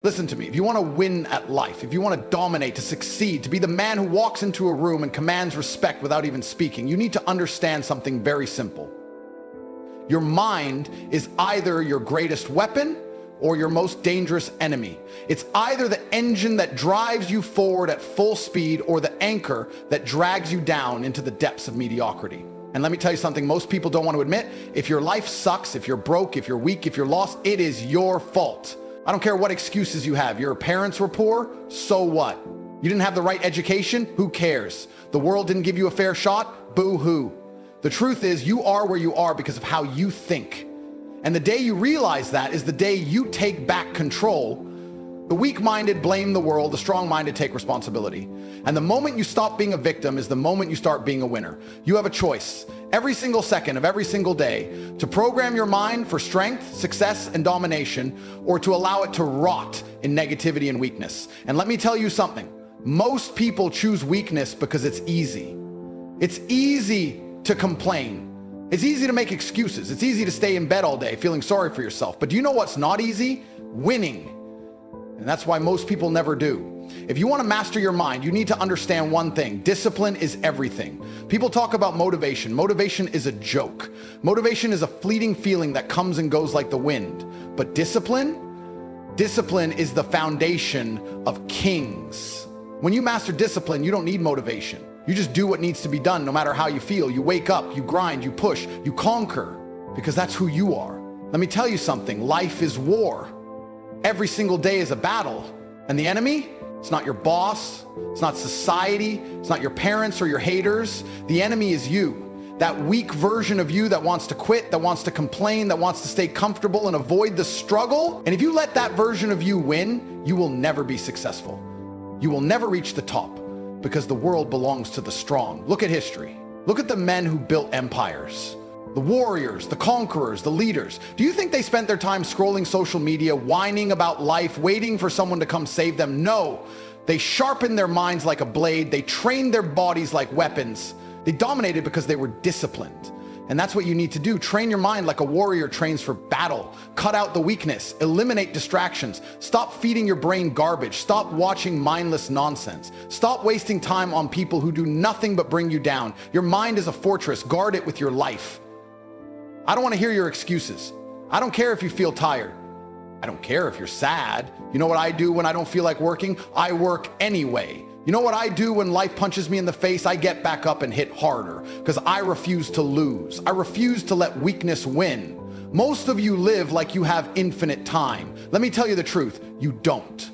Listen to me, if you want to win at life, if you want to dominate, to succeed, to be the man who walks into a room and commands respect without even speaking, you need to understand something very simple. Your mind is either your greatest weapon or your most dangerous enemy. It's either the engine that drives you forward at full speed or the anchor that drags you down into the depths of mediocrity. And let me tell you something most people don't want to admit. If your life sucks, if you're broke, if you're weak, if you're lost, it is your fault. I don't care what excuses you have. Your parents were poor, so what? You didn't have the right education, who cares? The world didn't give you a fair shot, boo-hoo. The truth is, you are where you are because of how you think. And the day you realize that is the day you take back control. The weak-minded blame the world, the strong-minded take responsibility. And the moment you stop being a victim is the moment you start being a winner. You have a choice every single second of every single day to program your mind for strength, success, and domination, or to allow it to rot in negativity and weakness. And let me tell you something. Most people choose weakness because it's easy. It's easy to complain. It's easy to make excuses. It's easy to stay in bed all day feeling sorry for yourself. But do you know what's not easy? Winning. And that's why most people never do. If you want to master your mind, you need to understand one thing. Discipline is everything. People talk about motivation. Motivation is a joke. Motivation is a fleeting feeling that comes and goes like the wind. But discipline is the foundation of kings. When you master discipline, you don't need motivation. You just do what needs to be done no matter how you feel. You wake up, you grind, you push, you conquer, because that's who you are. Let me tell you something. Life is war. Every single day is a battle. And the enemy? It's not your boss. It's not society. It's not your parents or your haters. The enemy is you. That weak version of you that wants to quit, that wants to complain, that wants to stay comfortable and avoid the struggle. And if you let that version of you win, you will never be successful. You will never reach the top because the world belongs to the strong. Look at history. Look at the men who built empires. The warriors, the conquerors, the leaders. Do you think they spent their time scrolling social media, whining about life, waiting for someone to come save them? No. They sharpened their minds like a blade. They trained their bodies like weapons. They dominated because they were disciplined. And that's what you need to do. Train your mind like a warrior trains for battle. Cut out the weakness. Eliminate distractions. Stop feeding your brain garbage. Stop watching mindless nonsense. Stop wasting time on people who do nothing but bring you down. Your mind is a fortress. Guard it with your life. I don't want to hear your excuses. I don't care if you feel tired. I don't care if you're sad. You know what I do when I don't feel like working? I work anyway. You know what I do when life punches me in the face? I get back up and hit harder because I refuse to lose. I refuse to let weakness win. Most of you live like you have infinite time. Let me tell you the truth, you don't.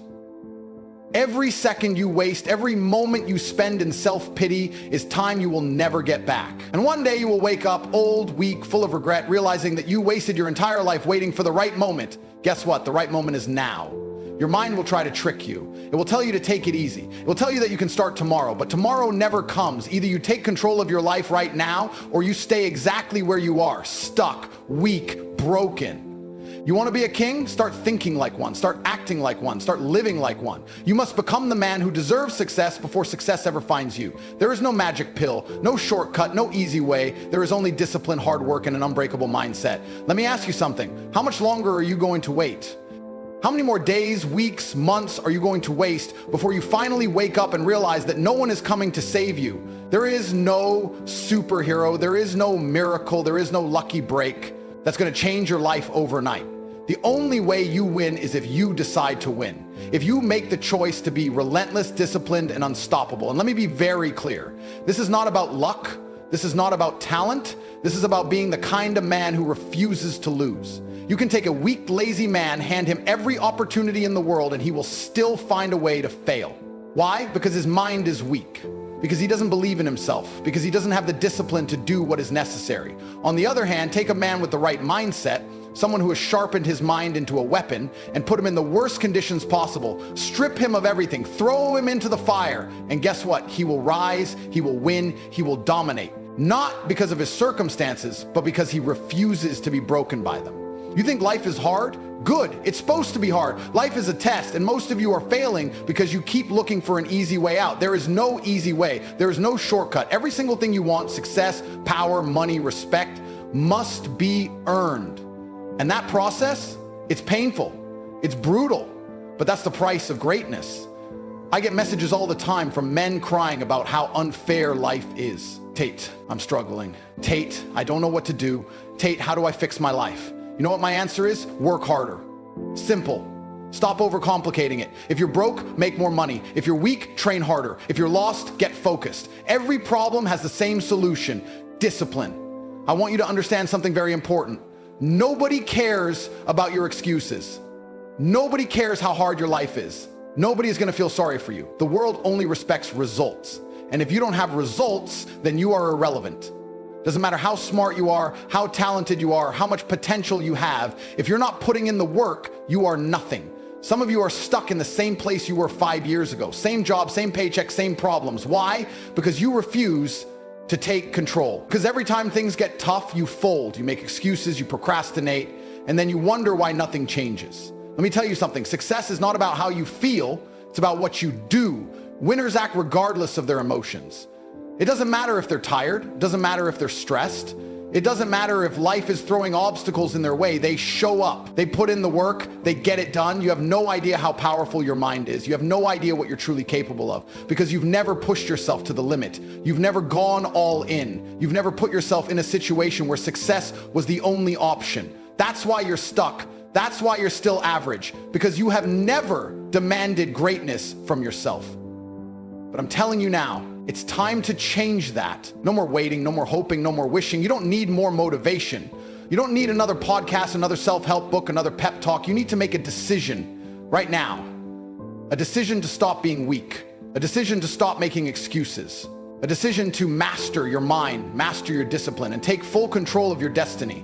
Every second you waste, every moment you spend in self-pity is time you will never get back. And one day you will wake up old, weak, full of regret, realizing that you wasted your entire life waiting for the right moment. Guess what? The right moment is now. Your mind will try to trick you. It will tell you to take it easy. It will tell you that you can start tomorrow, but tomorrow never comes. Either you take control of your life right now, or you stay exactly where you are, stuck, weak, broken. You want to be a king? Start thinking like one. Start acting like one. Start living like one. You must become the man who deserves success before success ever finds you. There is no magic pill, no shortcut, no easy way. There is only discipline, hard work, and an unbreakable mindset. Let me ask you something. How much longer are you going to wait? How many more days, weeks, months are you going to waste before you finally wake up and realize that no one is coming to save you? There is no superhero. There is no miracle. There is no lucky break that's going to change your life overnight. The only way you win is if you decide to win. If you make the choice to be relentless, disciplined, and unstoppable. And let me be very clear. This is not about luck. This is not about talent. This is about being the kind of man who refuses to lose. You can take a weak, lazy man, hand him every opportunity in the world, and he will still find a way to fail. Why? Because his mind is weak. Because he doesn't believe in himself. Because he doesn't have the discipline to do what is necessary. On the other hand, take a man with the right mindset, someone who has sharpened his mind into a weapon, and put him in the worst conditions possible. Strip him of everything, throw him into the fire, and guess what? He will rise, he will win, he will dominate. Not because of his circumstances, but because he refuses to be broken by them. You think life is hard? Good. It's supposed to be hard. Life is a test, and most of you are failing because you keep looking for an easy way out. There is no easy way. There is no shortcut. Every single thing you want, success, power, money, respect, must be earned. And that process, it's painful. It's brutal. But that's the price of greatness. I get messages all the time from men crying about how unfair life is. Tate, I'm struggling. Tate, I don't know what to do. Tate, how do I fix my life? You know what my answer is? Work harder. Simple. Stop overcomplicating it. If you're broke, make more money. If you're weak, train harder. If you're lost, get focused. Every problem has the same solution: discipline. I want you to understand something very important. Nobody cares about your excuses. Nobody cares how hard your life is. Nobody is going to feel sorry for you. The world only respects results. And if you don't have results, then you are irrelevant. Doesn't matter how smart you are, how talented you are, how much potential you have. If you're not putting in the work, you are nothing. Some of you are stuck in the same place you were 5 years ago. Same job, same paycheck, same problems. Why? Because you refuse to take control. Because every time things get tough, you fold. You make excuses, you procrastinate, and then you wonder why nothing changes. Let me tell you something. Success is not about how you feel. It's about what you do. Winners act regardless of their emotions. It doesn't matter if they're tired. It doesn't matter if they're stressed. It doesn't matter if life is throwing obstacles in their way. They show up. They put in the work. They get it done. You have no idea how powerful your mind is. You have no idea what you're truly capable of because you've never pushed yourself to the limit. You've never gone all in. You've never put yourself in a situation where success was the only option. That's why you're stuck. That's why you're still average, because you have never demanded greatness from yourself. But I'm telling you now, it's time to change that. No more waiting, no more hoping, no more wishing. You don't need more motivation. You don't need another podcast, another self-help book, another pep talk. You need to make a decision right now. A decision to stop being weak. A decision to stop making excuses. A decision to master your mind, master your discipline, and take full control of your destiny.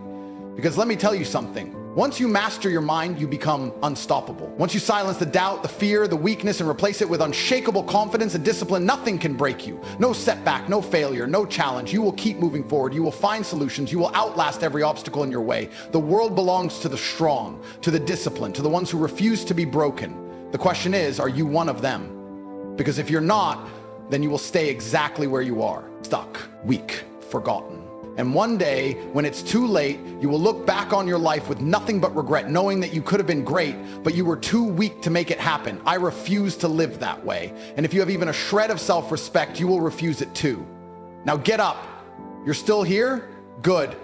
Because let me tell you something. Once you master your mind, you become unstoppable. Once you silence the doubt, the fear, the weakness, and replace it with unshakable confidence and discipline, nothing can break you. No setback, no failure, no challenge. You will keep moving forward. You will find solutions. You will outlast every obstacle in your way. The world belongs to the strong, to the disciplined, to the ones who refuse to be broken. The question is, are you one of them? Because if you're not, then you will stay exactly where you are, stuck, weak, forgotten. And one day, when it's too late, you will look back on your life with nothing but regret, knowing that you could have been great, but you were too weak to make it happen. I refuse to live that way. And if you have even a shred of self-respect, you will refuse it too. Now get up. You're still here? Good.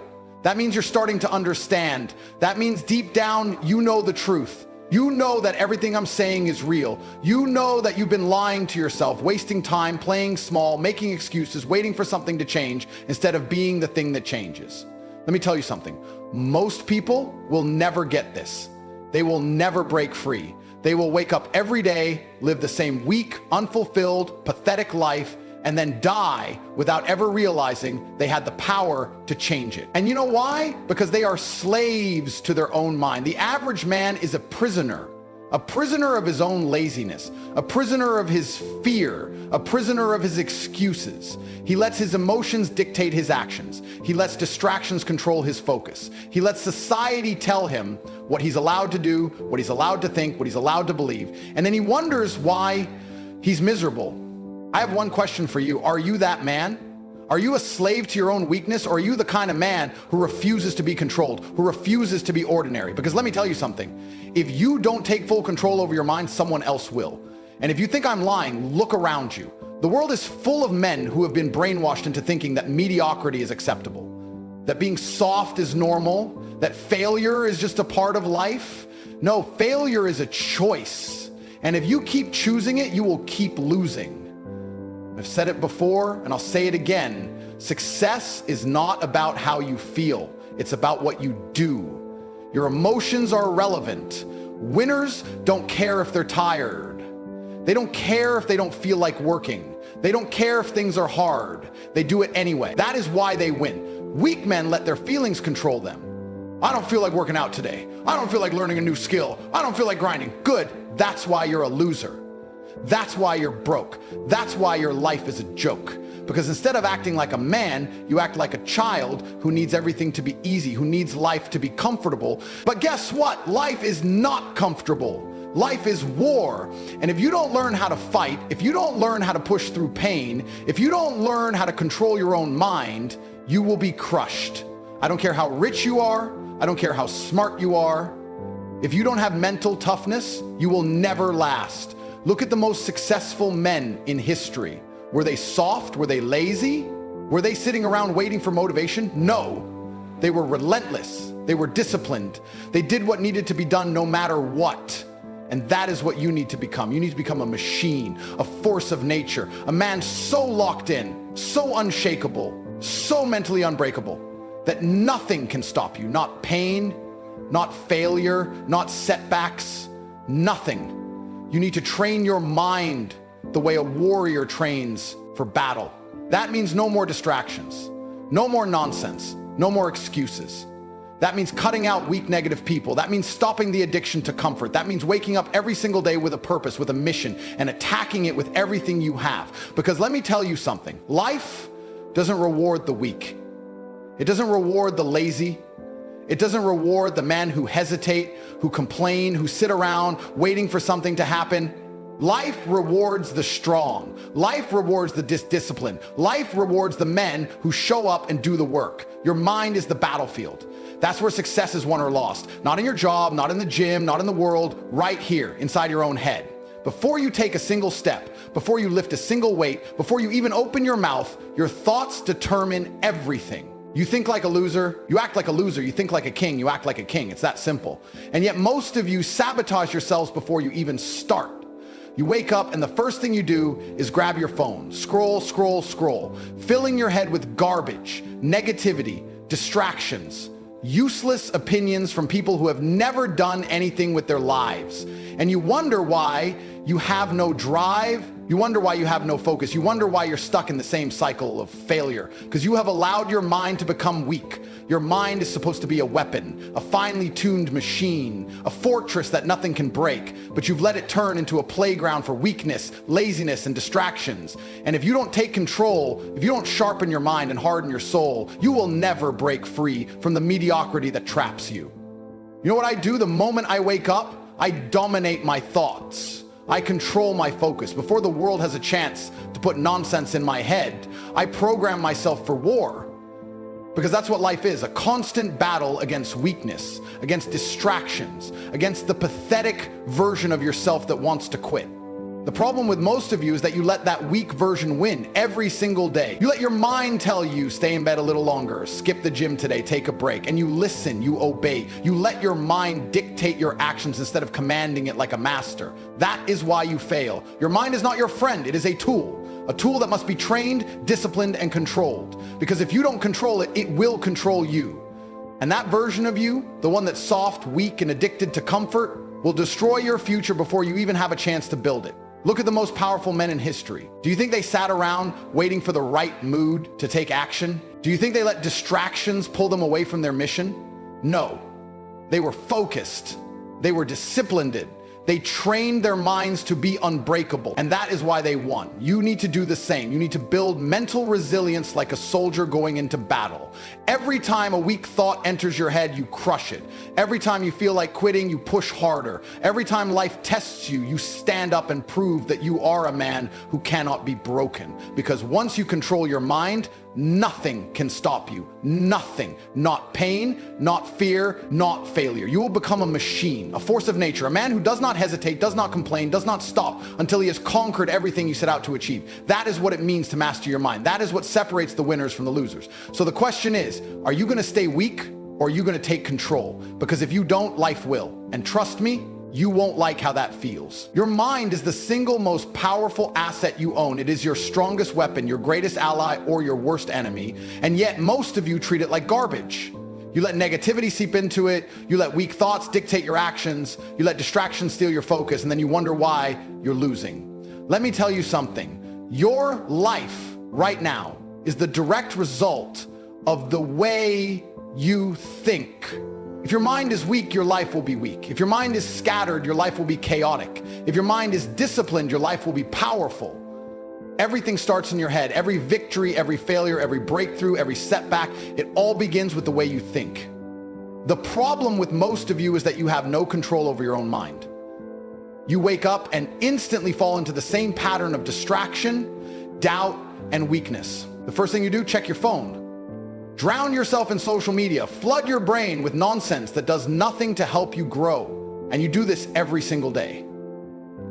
That means you're starting to understand. That means deep down, you know the truth. You know that everything I'm saying is real. You know that you've been lying to yourself, wasting time, playing small, making excuses, waiting for something to change instead of being the thing that changes. Let me tell you something. Most people will never get this. They will never break free. They will wake up every day, live the same weak, unfulfilled, pathetic life, and then die without ever realizing they had the power to change it. And you know why? Because they are slaves to their own mind. The average man is a prisoner of his own laziness, a prisoner of his fear, a prisoner of his excuses. He lets his emotions dictate his actions. He lets distractions control his focus. He lets society tell him what he's allowed to do, what he's allowed to think, what he's allowed to believe. And then he wonders why he's miserable. I have one question for you. Are you that man? Are you a slave to your own weakness, or are you the kind of man who refuses to be controlled, who refuses to be ordinary? Because let me tell you something. If you don't take full control over your mind, someone else will. And if you think I'm lying, look around you. The world is full of men who have been brainwashed into thinking that mediocrity is acceptable, that being soft is normal, that failure is just a part of life. No, failure is a choice. And if you keep choosing it, you will keep losing. I've said it before, and I'll say it again. Success is not about how you feel. It's about what you do. Your emotions are irrelevant. Winners don't care if they're tired. They don't care if they don't feel like working. They don't care if things are hard. They do it anyway. That is why they win. Weak men let their feelings control them. I don't feel like working out today. I don't feel like learning a new skill. I don't feel like grinding. Good. That's why you're a loser. That's why you're broke. That's why your life is a joke. Because instead of acting like a man, you act like a child who needs everything to be easy, who needs life to be comfortable. But guess what? Life is not comfortable. Life is war. And if you don't learn how to fight, if you don't learn how to push through pain, if you don't learn how to control your own mind, you will be crushed. I don't care how rich you are. I don't care how smart you are. If you don't have mental toughness, you will never last. Look at the most successful men in history. Were they soft? Were they lazy? Were they sitting around waiting for motivation? No. They were relentless. They were disciplined. They did what needed to be done no matter what. And that is what you need to become. You need to become a machine, a force of nature, a man so locked in, so unshakable, so mentally unbreakable that nothing can stop you. Not pain, not failure, not setbacks, nothing. You need to train your mind the way a warrior trains for battle. That means no more distractions, no more nonsense, no more excuses. That means cutting out weak, negative people. That means stopping the addiction to comfort. That means waking up every single day with a purpose, with a mission, and attacking it with everything you have. Because let me tell you something, life doesn't reward the weak. It doesn't reward the lazy. It doesn't reward the men who hesitate, who complain, who sit around waiting for something to happen. Life rewards the strong. Life rewards the disciplined. Life rewards the men who show up and do the work. Your mind is the battlefield. That's where success is won or lost. Not in your job, not in the gym, not in the world, right here inside your own head. Before you take a single step, before you lift a single weight, before you even open your mouth, your thoughts determine everything. You think like a loser, you act like a loser. You think like a king, you act like a king. It's that simple. And yet most of you sabotage yourselves before you even start. You wake up and the first thing you do is grab your phone, scroll, scroll, scroll, filling your head with garbage, negativity, distractions, useless opinions from people who have never done anything with their lives. And you wonder why you have no drive. You wonder why you have no focus. You wonder why you're stuck in the same cycle of failure, because you have allowed your mind to become weak. Your mind is supposed to be a weapon, a finely tuned machine, a fortress that nothing can break, but you've let it turn into a playground for weakness, laziness, and distractions. And if you don't take control, if you don't sharpen your mind and harden your soul, you will never break free from the mediocrity that traps you. You know what I do the moment I wake up? I dominate my thoughts. I control my focus. Before the world has a chance to put nonsense in my head, I program myself for war. Because that's what life is, a constant battle against weakness, against distractions, against the pathetic version of yourself that wants to quit. The problem with most of you is that you let that weak version win every single day. You let your mind tell you, stay in bed a little longer, skip the gym today, take a break, and you listen, you obey. You let your mind dictate your actions instead of commanding it like a master. That is why you fail. Your mind is not your friend, it is a tool that must be trained, disciplined, and controlled. Because if you don't control it, it will control you. And that version of you, the one that's soft, weak, and addicted to comfort, will destroy your future before you even have a chance to build it. Look at the most powerful men in history. Do you think they sat around waiting for the right mood to take action? Do you think they let distractions pull them away from their mission? No. They were focused. They were disciplined. They trained their minds to be unbreakable, and that is why they won. You need to do the same. You need to build mental resilience like a soldier going into battle. Every time a weak thought enters your head, you crush it. Every time you feel like quitting, you push harder. Every time life tests you, you stand up and prove that you are a man who cannot be broken. Because once you control your mind, nothing can stop you. Nothing. Not pain, not fear, not failure. You will become a machine, a force of nature, a man who does not hesitate, does not complain, does not stop until he has conquered everything you set out to achieve. That is what it means to master your mind. That is what separates the winners from the losers. So the question is, are you going to stay weak or are you going to take control? Because if you don't, life will. And trust me, you won't like how that feels. Your mind is the single most powerful asset you own. It is your strongest weapon, your greatest ally, or your worst enemy. And yet most of you treat it like garbage. You let negativity seep into it. You let weak thoughts dictate your actions. You let distractions steal your focus, and then you wonder why you're losing. Let me tell you something. Your life right now is the direct result of the way you think. If your mind is weak, your life will be weak. If your mind is scattered, your life will be chaotic. If your mind is disciplined, your life will be powerful. Everything starts in your head. Every victory, every failure, every breakthrough, every setback, it all begins with the way you think. The problem with most of you is that you have no control over your own mind. You wake up and instantly fall into the same pattern of distraction, doubt, and weakness. The first thing you do, check your phone. Drown yourself in social media. Flood your brain with nonsense that does nothing to help you grow. And you do this every single day.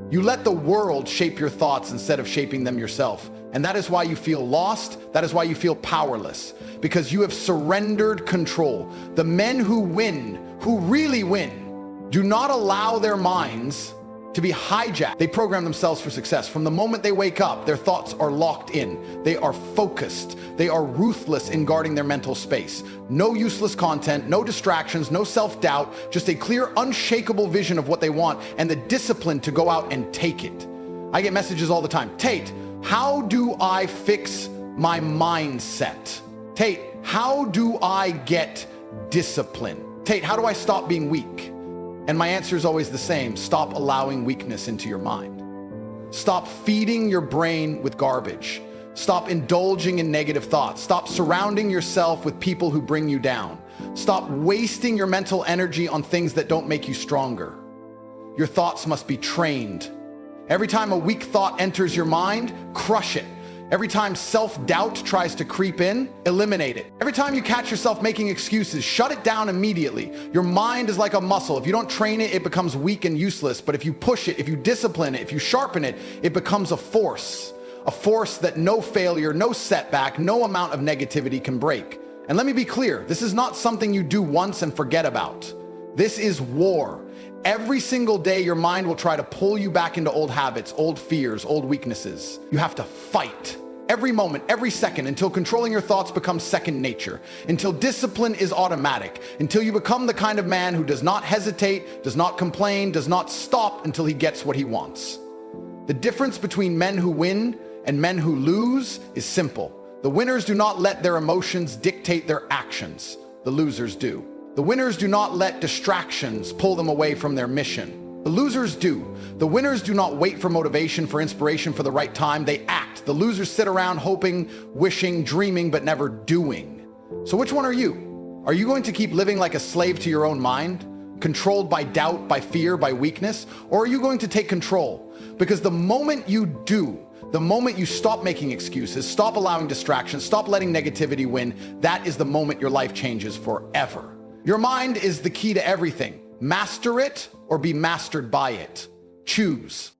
You let the world shape your thoughts instead of shaping them yourself. And that is why you feel lost. That is why you feel powerless, because you have surrendered control. The men who win, who really win, do not allow their minds to be hijacked. They program themselves for success. From the moment they wake up, their thoughts are locked in. They are focused. They are ruthless in guarding their mental space. No useless content, no distractions, no self-doubt, just a clear, unshakable vision of what they want and the discipline to go out and take it. I get messages all the time. Tate, how do I fix my mindset? Tate, how do I get discipline? Tate, how do I stop being weak? And my answer is always the same. Stop allowing weakness into your mind. Stop feeding your brain with garbage. Stop indulging in negative thoughts. Stop surrounding yourself with people who bring you down. Stop wasting your mental energy on things that don't make you stronger. Your thoughts must be trained. Every time a weak thought enters your mind, crush it. Every time self-doubt tries to creep in, eliminate it. Every time you catch yourself making excuses, shut it down immediately. Your mind is like a muscle. If you don't train it, it becomes weak and useless. But if you push it, if you discipline it, if you sharpen it, it becomes a force that no failure, no setback, no amount of negativity can break. And let me be clear, this is not something you do once and forget about. This is war. Every single day, your mind will try to pull you back into old habits, old fears, old weaknesses. You have to fight every moment, every second, until controlling your thoughts becomes second nature, until discipline is automatic, until you become the kind of man who does not hesitate, does not complain, does not stop until he gets what he wants. The difference between men who win and men who lose is simple. The winners do not let their emotions dictate their actions. The losers do. The winners do not let distractions pull them away from their mission. The losers do. The winners do not wait for motivation, for inspiration, for the right time. They act. The losers sit around hoping, wishing, dreaming, but never doing. So which one are you? Are you going to keep living like a slave to your own mind, controlled by doubt, by fear, by weakness? Or are you going to take control? Because the moment you do, the moment you stop making excuses, stop allowing distractions, stop letting negativity win, that is the moment your life changes forever. Your mind is the key to everything. Master it or be mastered by it. Choose.